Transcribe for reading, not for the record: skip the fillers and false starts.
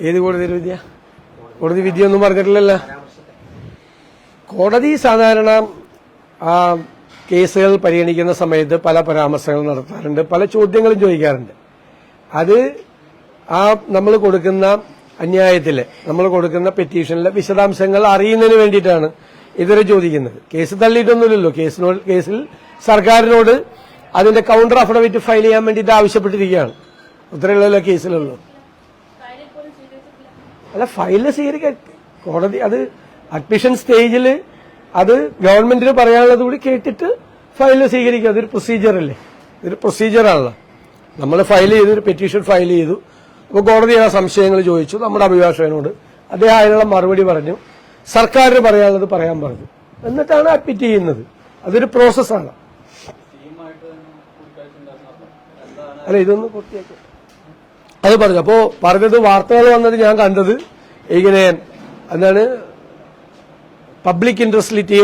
ഏത് കോടതി വിദ്യ? കോടതി വിദ്യ ഒന്നും പറഞ്ഞിട്ടില്ലല്ലോ. കോടതി സാധാരണ കേസുകൾ പരിഗണിക്കുന്ന സമയത്ത് പല പരാമർശങ്ങൾ നടത്താറുണ്ട്, പല ചോദ്യങ്ങളും ചോദിക്കാറുണ്ട്. അത് നമ്മൾ കൊടുക്കുന്ന അന്യായത്തിലെ നമ്മൾ കൊടുക്കുന്ന പെറ്റീഷനിലെ വിശദാംശങ്ങൾ അറിയുന്നതിന് വേണ്ടിയിട്ടാണ് ഇതുവരെ ചോദിക്കുന്നത്. കേസ് തള്ളിയിട്ടൊന്നുമില്ലല്ലോ. കേസിൽ സർക്കാരിനോട് അതിന്റെ കൗണ്ടർ അഫിഡവിറ്റ് ഫയൽ ചെയ്യാൻ വേണ്ടിയിട്ട് ആവശ്യപ്പെട്ടിരിക്കുകയാണ്. ഉത്തരവുള്ള കേസിലുള്ളൂ. അല്ല, ഫയലിൽ സ്വീകരിക്കാൻ കോടതി അത് അഡ്മിഷൻ സ്റ്റേജിൽ അത് ഗവൺമെന്റിന് പറയാനുള്ളത് കൂടി കേട്ടിട്ട് ഫയലിൽ സ്വീകരിക്കുക. അതൊരു പ്രൊസീജിയറല്ലേ, ഇതൊരു പ്രൊസീജിയറാണല്ലോ. നമ്മൾ ഫയൽ ചെയ്തു, ഒരു പെറ്റീഷൻ ഫയൽ ചെയ്തു. അപ്പോൾ കോടതി ആ സംശയങ്ങൾ ചോദിച്ചു നമ്മുടെ അഭിഭാഷകനോട്. അദ്ദേഹം അതിനുള്ള മറുപടി പറഞ്ഞു, സർക്കാരിന് പറയാനുള്ളത് പറയാൻ പറഞ്ഞു, എന്നിട്ടാണ് അഡ്മിറ്റ് ചെയ്യുന്നത്. അതൊരു പ്രോസസ്സാണ്. അല്ല, ഇതൊന്ന് പൂർത്തിയാക്കി അത് പറഞ്ഞു. അപ്പോ പറഞ്ഞത് വാർത്തകൾ വന്നത് ഞാൻ കണ്ടത് ഇങ്ങനെ എന്താണ് പബ്ലിക് ഇൻട്രസ്റ്റ് ലിറ്റിഗേഷൻ